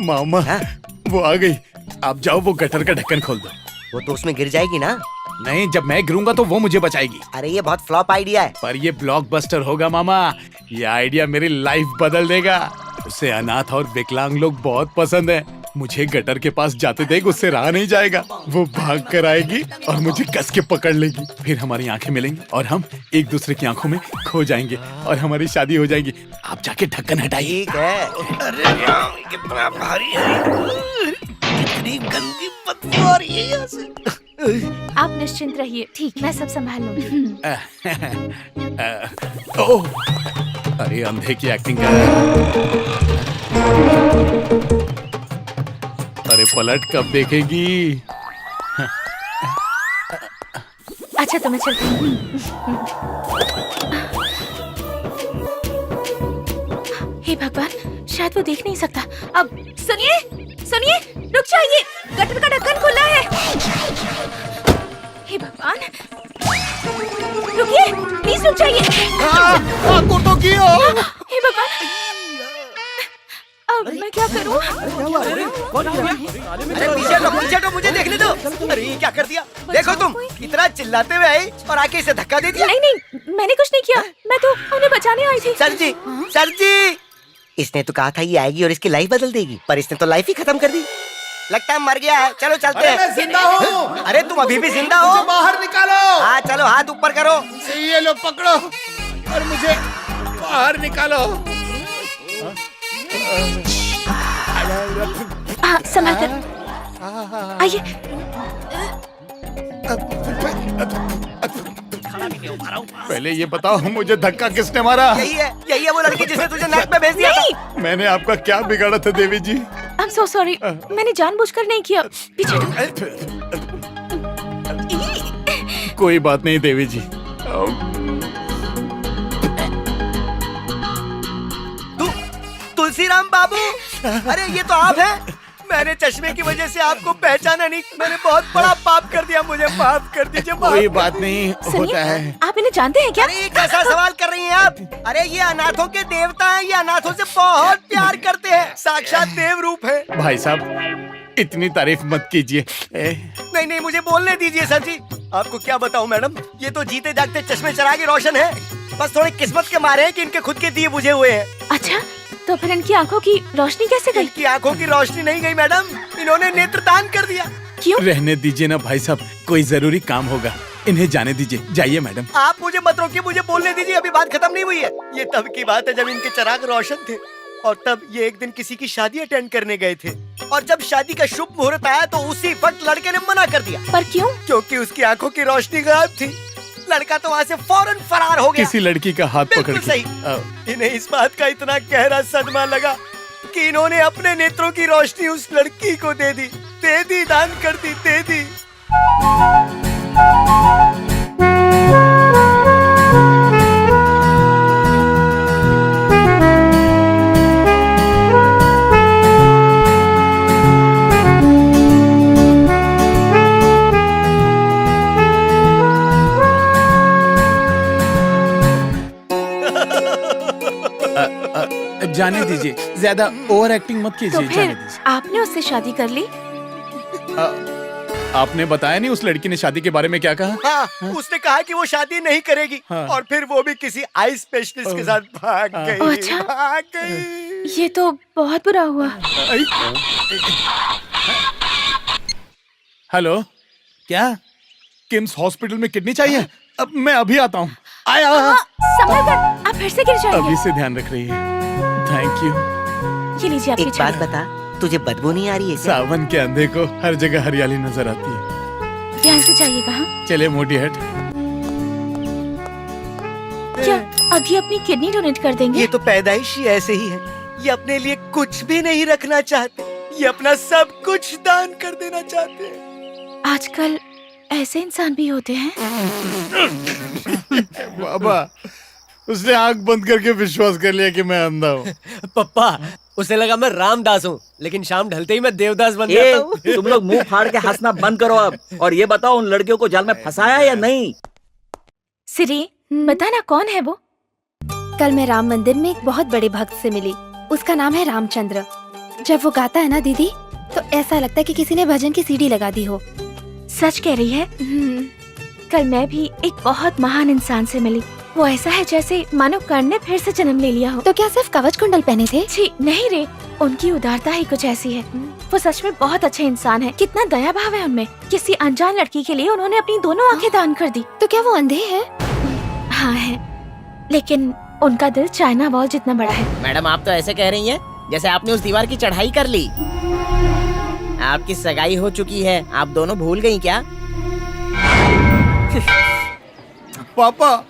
मामा वो आ गई। आप जाओ, वो गटर का ढक्कन खोल दो। वो तो उसमें गिर जाएगी ना। नहीं, जब मैं गिरूंगा तो वो मुझे बचाएगी। अरे ये बहुत फ्लॉप आइडिया है। पर ये ब्लॉकबस्टर होगा मामा। ये आइडिया मेरी लाइफ बदल देगा। उसे अनाथ और विकलांग लोग बहुत पसंद है। मुझे गटर के पास जाते देख उससे रहा नहीं जाएगा। वो भाग कर आएगी और मुझे कस के पकड़ लेगी। फिर हमारी आंखें मिलेंगी और हम एक दूसरे की आंखों में खो जाएंगे और हमारी शादी हो जाएगी। आप जाके ढक्कन हटाइए। ठीक है। अरे कितना भारी है, कितनी गंदी बदबू आ रही है यहाँ से। आप निश्चिंत रहिए, ठीक, मैं सब संभाल लूंगी। ओह, अरे अंधे की एक्टिंग कर रहे हैं। अरे पलट कब देखेगी? अच्छा तो मैं चलती हूँ। हे भगवान, शायद वो देख नहीं सकता। अब सुनिए, सुनिए, रुक जाइए, गटर का ढक्कन खुला है। हे भगवान, रुकिए, प्लीज रुक जाइए। हे भगवान, अब मैं क्या करूं? अरे पीछे तो मुझे देखने दो। अरे ये क्या कर दिया? देखो तुम इतना चिल्लाते हुए आई और आके इसे धक्का दे दिया। नहीं, मैंने कुछ नहीं किया। मैं तो उन्हें बचाने आई थी। सर जी, इसने तो कहा था ये आएगी और इसकी लाइफ बदल देगी, पर इसने तो लाइफ ही खत्म कर दी। लगता है मर गया है। चलो चलते हैं। मैं जिंदा हूँ। अरे तुम अभी भी जिंदा हो? मुझे बाहर निकालो। हाँ चलो, हाथ ऊपर करो। ये लो पकड़ो और मुझे बाहर निकालो। संभाल कर आइए। पहले ये बताओ, मुझे धक्का किसने मारा? यही है वो लड़की जिसने तुझे नेट में भेज दिया था। मैंने आपका क्या बिगाड़ा था देवी जी? आई एम सो सॉरी, मैंने जानबूझकर नहीं किया। पीछे कोई बात नहीं देवी जी। तुलसीराम बाबू, अरे ये तो आप हैं। मैंने चश्मे की वजह से आपको पहचाना नहीं। मैंने बहुत बड़ा पाप कर दिया, मुझे माफ कर दीजिए। कोई बात नहीं, होता है। आप इन्हें जानते हैं क्या? अरे ये कैसा सवाल कर रही हैं आप? अरे ये अनाथों के देवता हैं। ये अनाथों से बहुत प्यार करते हैं, साक्षात देव रूप है। भाई साहब, इतनी तारीफ मत कीजिए। नहीं, मुझे बोलने दीजिए सर जी। आपको क्या बताऊं मैडम, ये तो जीते जागते चश्मे चरागे रोशन है। बस थोड़ी किस्मत के मारे हैं कि इनके खुद के दिए बुझे हुए हैं। अच्छा, तो फिर इनकी आंखों की रोशनी कैसे गई? इनकी आंखों की रोशनी नहीं गई मैडम, इन्होंने नेत्रदान कर दिया। क्यों? रहने दीजिए ना भाई साहब, कोई जरूरी काम होगा। इन्हें जाने दीजिए, जाइए मैडम। आप मुझे मत रोकिए, मुझे बोलने दीजिए, अभी बात खत्म नहीं हुई है। ये तब की बात है जब इनके चिराग रोशन थे और तब ये एक दिन किसी की शादी अटेंड करने गए थे और जब शादी का शुभ मुहूर्त आया तो उसी वक्त लड़के ने मना कर दिया। पर क्यों? क्योंकि उसकी आंखों की रोशनी गायब थी। लड़का तो वहाँ से फौरन फरार हो गया। किसी लड़की का हाथ पकड़ बिल्कुल के। सही। इन्हें इस बात का इतना गहरा सदमा लगा कि इन्होंने अपने नेत्रों की रोशनी उस लड़की को दे दी, दान कर दी, दे दी। जाने दीजिए, ज्यादा ओवर एक्टिंग मत तो कीजिए। जाने फिर दीजिए। आपने उससे शादी कर ली? आपने बताया नहीं उस लड़की ने शादी के बारे में क्या कहा? हाँ, उसने कहा कि वो शादी नहीं करेगी। हाँ। और फिर वो भी किसी आई स्पेशलिस्ट के साथ भाग गई। अच्छा। भाग गई। ये तो बहुत बुरा हुआ। हेलो, क्या किम्स हॉस्पिटल में किडनी चाहिए? अब मैं अभी आता हूँ। आया। संभल कर, आप फिर से गिर जाएंगे। अभी से ध्यान रख रही है। Thank you. ये लीजिए आपकी एक चाय। बात बता, तुझे बदबू नहीं आ रही है क्या? सावन के अंधे को हर जगह हरियाली नजर आती है। ध्यान से जाइएगा। हाँ? चले मोटी हट। क्या अभी अपनी किडनी डोनेट कर देंगे? ये तो पैदाइश ही ऐसे ही है। ये अपने लिए कुछ भी नहीं रखना चाहते, ये अपना सब कुछ दान कर देना चाहते हैं। आजकल ऐसे इंसान भी होते हैं। बाबा, उसने आंख बंद करके विश्वास कर लिया कि मैं अंधा हूँ। पप्पा, उसे लगा मैं रामदास हूँ, लेकिन शाम ढलते ही मैं देवदास बन जाता हूँ। तुम लोग मुंह फाड़ के हंसना बंद करो अब, और ये बताओ उन लड़कियों को जाल में फंसाया या नहीं? सिरी, बता ना कौन है वो? कल मैं राम मंदिर में एक बहुत बड़े भक्त से मिली। उसका नाम है रामचंद्र। जब वो गाता है ना दीदी, तो ऐसा लगता है कि किसी ने भजन की सीडी लगा दी हो। सच कह रही है। कल मैं भी एक बहुत महान इंसान से मिली। वो ऐसा है जैसे मानो कर्ण ने फिर से जन्म ले लिया हो। तो क्या सिर्फ कवच कुंडल पहने थे? छी नहीं रे, उनकी उदारता ही कुछ ऐसी है। वो सच में बहुत अच्छे इंसान है। कितना दया भाव है उनमें। किसी अनजान लड़की के लिए उन्होंने अपनी दोनों आंखें दान कर दी। तो क्या वो अंधे हैं? हाँ है, लेकिन उनका दिल चाइना वॉल जितना बड़ा है। मैडम आप तो ऐसे कह रही हैं जैसे आपने उस दीवार की चढ़ाई कर ली। आपकी सगाई हो चुकी है, आप दोनों भूल गई क्या? पापा,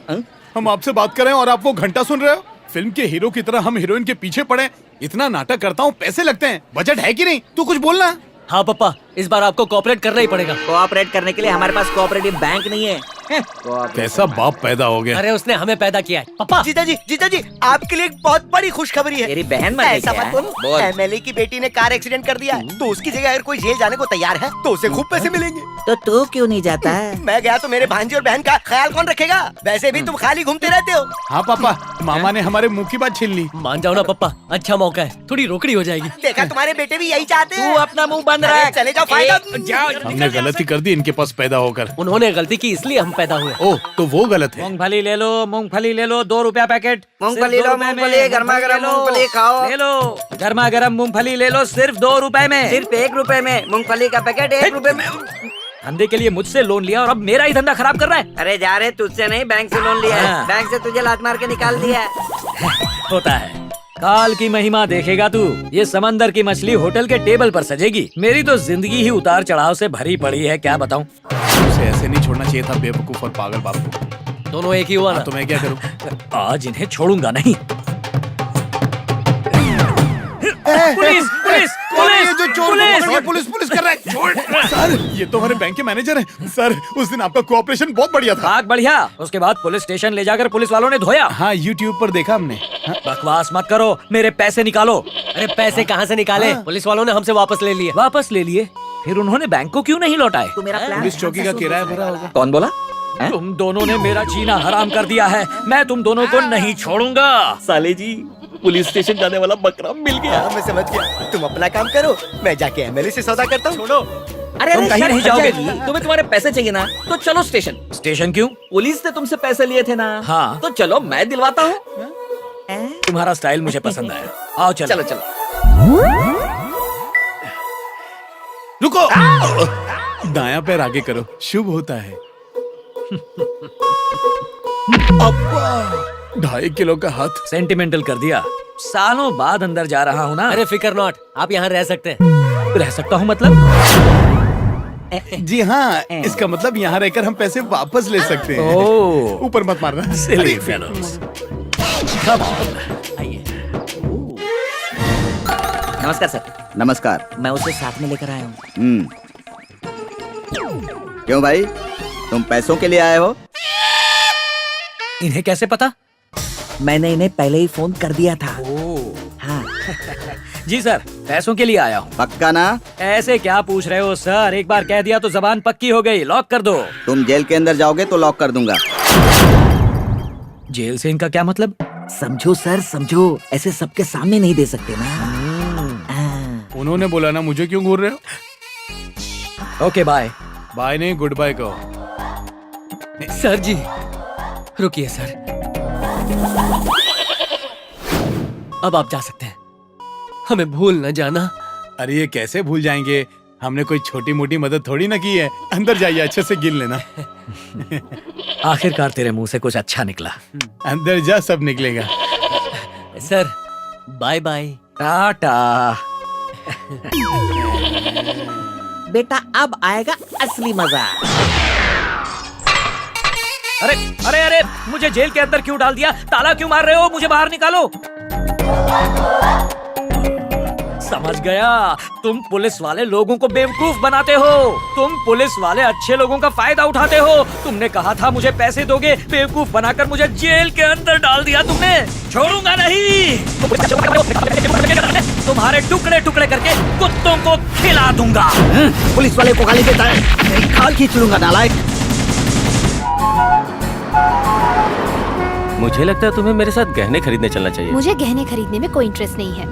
हम आपसे बात कर रहे हैं और आप वो घंटा सुन रहे हो। फिल्म के हीरो की तरह हम हीरोइन के पीछे पड़े। इतना नाटक करता हूँ, पैसे लगते हैं, बजट है कि नहीं? तू कुछ बोलना। हाँ पापा, इस बार आपको कोऑपरेट करना ही पड़ेगा। कोऑपरेट करने के लिए हमारे पास कोऑपरेटिव बैंक नहीं है। कैसा बाप पैदा हो गया। अरे उसने हमें पैदा किया है पापा। जीजा जी, आपके लिए एक बहुत बड़ी खुशखबरी है। तेरी बहन मर गई ऐसा क्या? मत बोलो। बोल। एमएलए की बेटी ने कार एक्सीडेंट कर दिया है, तो उसकी जगह अगर कोई जेल जाने को तैयार है तो उसे खूब पैसे मिलेंगे। तो तू क्यों नहीं जाता है? मैं गया तो मेरे भांजी और बहन का ख्याल कौन रखेगा? वैसे भी तुम खाली घूमते रहते हो। हाँ पापा, मामा ने हमारे मुंह की बात छीन ली। मान जाओ ना पापा, अच्छा मौका है, थोड़ी रोकड़ी हो जाएगी। देखा, तुम्हारे बेटे भी यही चाहते हैं। तू अपना मुंह बंद अरे रख। चले जाओ, फायदा हमने गलती कर दी इनके पास पैदा होकर। उन्होंने गलती की इसलिए हम पैदा हुए। ओह, तो वो गलत है। मूंगफली ले लो, मूंगफली ले लो, 2 रुपया पैकेट। मूंगफली लो, मूंगफली, गर्मा-गर्म मूंगफली खाओ। ले लो, गर्मा गर्म मूंगफली ले लो, सिर्फ 2 रुपए में। सिर्फ 1 रुपए में मूंगफली का पैकेट 1 रुपए में। धंधे के लिए मुझसे लोन लिया और अब मेरा ही धंधा खराब कर रहा है। अरे जा रहे, तुझसे नहीं, बैंक से लोन लिया है। हाँ। बैंक से तुझे लात मार के निकाल दिया है। होता है। काल की महिमा देखेगा तू। ये समंदर की मछली होटल के टेबल पर सजेगी। मेरी तो जिंदगी ही उतार चढ़ाव से भरी पड़ी है, क्या बताऊं। उसे ऐसे नहीं छोड़ना चाहिए था, बेवकूफ और पागल बाप को। दोनों एक ही हुआ ना। तो मैं क्या करूं? आज इन्हें छोड़ूंगा नहीं। पुलिस पुलिस ये जो चोर को पुलिस पकड़ के पुलिस कर रहा है। छोड़। सर, ये तो हमारे बैंक के मैनेजर हैं। सर, उस दिन आपका कोऑपरेशन बहुत बढ़िया था। भाग बढ़िया। उसके बाद पुलिस स्टेशन ले जाकर पुलिस वालों ने धोया। हाँ, YouTube पर देखा हमने। हाँ। बकवास मत करो, मेरे पैसे निकालो। अरे पैसे कहाँ से निकाले? पुलिस वालों ने हमसे वापस ले लिए। वापस ले लिए? फिर उन्होंने बैंक को क्यों नहीं लौटाए? तू मेरा प्लान पुलिस चौकी का किराया भरा होगा। कौन बोला? तुम दोनों ने मेरा जीना हराम कर दिया है। मैं तुम दोनों को नहीं छोड़ूंगा। साले जी, पुलिस स्टेशन जाने वाला बकरा मिल गया। हाँ, मैं समझ गया। तुम अपना काम करो, मैं जाके एमएलए से सौदा करता हूँ। छोड़ो। अरे तुम कहीं नहीं जाओगे। तुम्हें तुम्हारे पैसे चाहिए ना, तो चलो स्टेशन। स्टेशन क्यों? पुलिस ने तुमसे पैसे लिए थे ना। हाँ, तो चलो मैं दिलवाता हूँ। तुम्हारा स्टाइल मुझे पसंद आया। आओ चलो। चलो चलो। रुको। दायां पैर आगे करो, शुभ होता है। अब्बा, 2.5 किलो का हाथ। सेंटिमेंटल कर दिया। सालों बाद अंदर जा रहा हूँ ना। अरे फिकर नॉट, आप यहाँ रह सकते हैं। रह सकता हूँ मतलब? जी हाँ, इसका मतलब यहाँ रहकर हम पैसे वापस ले सकते हैं। ओह, ऊपर मत मारना। Silly fellows. Come on. नमस्कार सर। नमस्कार। मैं उसे साथ में लेकर आया हूँ। क्यों भाई, तुम पैसों के लिए आए हो? इन्हें कैसे पता? मैंने इन्हें पहले ही फोन कर दिया था। हाँ। जी सर, पैसों के लिए आया हूँ। पक्का ना? ऐसे क्या पूछ रहे हो सर? एक बार कह दिया तो जबान पक्की हो गई। लॉक कर दो। तुम जेल के अंदर जाओगे तो लॉक कर दूंगा। जेल से इनका क्या मतलब? समझो सर, समझो। ऐसे सबके सामने नहीं दे सकते ना। उन्होंने बोला ना, मुझे क्यों घूर रहे हो? Okay bye. बाय नहीं, गुड बाय कहो। सर जी, रुकिए सर। अब आप जा सकते हैं। हमें भूल न जाना। अरे ये कैसे भूल जाएंगे? हमने कोई छोटी मोटी मदद थोड़ी ना की है। अंदर जाइए, अच्छे से गिन लेना। आखिरकार तेरे मुंह से कुछ अच्छा निकला। अंदर जा, सब निकलेगा। Sir, bye bye. टाटा। बेटा, अब आएगा असली मजा। अरे अरे अरे, मुझे जेल के अंदर क्यों डाल दिया? ताला क्यों मार रहे हो? मुझे बाहर निकालो। समझ गया, तुम पुलिस वाले लोगों को बेवकूफ बनाते हो। तुम पुलिस वाले अच्छे लोगों का फायदा उठाते हो। तुमने कहा था मुझे पैसे दोगे, बेवकूफ बनाकर मुझे जेल के अंदर डाल दिया तुमने। छोड़ूंगा नहीं। तुम्हारे टुकड़े टुकड़े करके कुत्तों को खिला दूंगा। पुलिस वाले को गाली देता है, तेरी खाल खींच लूंगा नालायक। मुझे लगता है तुम्हें मेरे साथ गहने खरीदने चलना चाहिए। मुझे गहने खरीदने में कोई इंटरेस्ट नहीं है।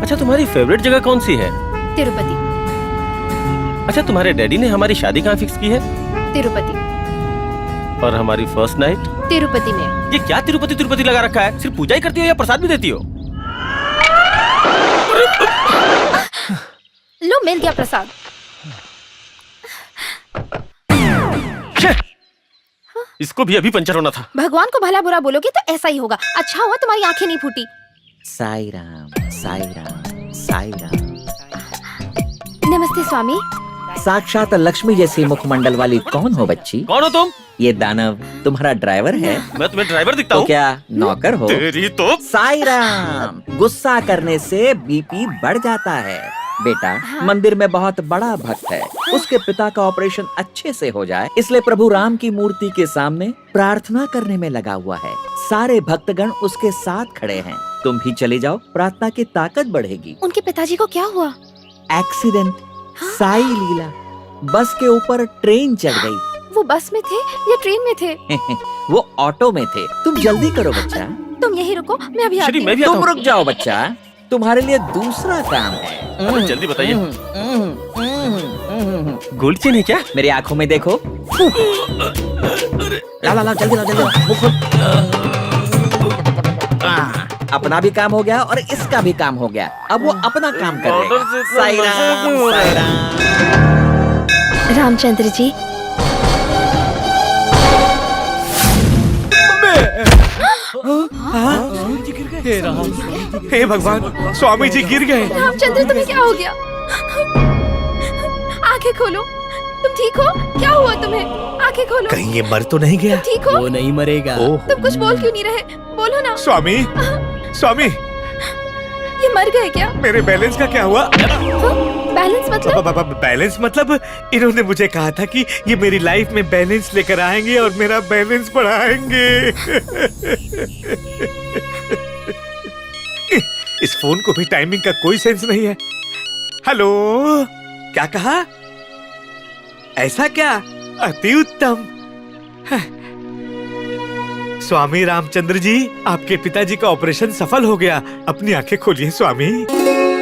अच्छा, तुम्हारी फेवरेट जगह कौन सी है? तिरुपति। अच्छा, तुम्हारे डैडी ने हमारी शादी कहाँ फिक्स की है? तिरुपति। और हमारी फर्स्ट नाइट? तिरुपति में। ये क्या तिरुपति तिरुपति लगा रखा है? सिर्फ पूजा ही करती हो या प्रसाद भी देती हो? लो, मिल गया प्रसाद। इसको भी अभी पंचर होना था। भगवान को भला बुरा बोलोगे तो ऐसा ही होगा। अच्छा हुआ तुम्हारी आंखें नहीं फूटी। साई राम, साई राम, साई राम। नमस्ते स्वामी। साक्षात लक्ष्मी जैसी मुखमंडल वाली कौन हो बच्ची? कौन हो तुम? ये दानव तुम्हारा ड्राइवर है? मैं तुम्हें ड्राइवर दिखता तो हूँ? क्या नौकर हो? तेरी तो। साई राम, गुस्सा करने से बीपी बढ़ जाता है। बेटा मंदिर में बहुत बड़ा भक्त है, उसके पिता का ऑपरेशन अच्छे से हो जाए इसलिए प्रभु राम की मूर्ति के सामने प्रार्थना करने में लगा हुआ है। सारे भक्तगण उसके साथ खड़े हैं। तुम भी चले जाओ, प्रार्थना की ताकत बढ़ेगी। उनके पिताजी को क्या हुआ? एक्सीडेंट। साई लीला, बस के ऊपर ट्रेन चढ़ गई। वो बस में थे या ट्रेन में थे? वो ऑटो में थे। तुम जल्दी करो बच्चा। तुम यहीं रुको, मैं अभी आती हूँ। तुम रुक जाओ बच्चा, तुम्हारे लिए दूसरा काम है। जल्दी बताइए। गोल्ड चेन है क्या? मेरी आंखों में देखो। ला ला ला, जल्दी ला, जल्दी ला। मुंह खोल। अपना भी काम हो गया और इसका भी काम हो गया। अब वो अपना काम कर लेगा। साई राम, साई राम। रामचंद्र जी। हे भगवान, स्वामी जी गिर गए। रामचंद्र, तुम्हें क्या हो गया? आंखें खोलो। तुम ठीक हो? क्या हुआ तुम्हें? आंखें खोलो। कहीं ये मर तो नहीं गया? तुम ठीक हो? वो नहीं मरेगा। तुम कुछ बोल क्यों नहीं रहे? बोलो ना। स्वामी, स्वामी, ये मर गए क्या? मेरे बैलेंस का क्या हुआ? बैलेंस मतलब? बैलेंस मतलब इन्होंने मुझे कहा था कि ये मेरी लाइफ में बैलेंस लेकर आएंगे और मेरा बैलेंस बढ़ाएंगे। इस फोन को भी टाइमिंग का कोई सेंस नहीं है। हेलो, क्या कहा? ऐसा क्या? अति उत्तम। स्वामी रामचंद्र जी, आपके पिताजी का ऑपरेशन सफल हो गया। अपनी आंखें खोलिए स्वामी।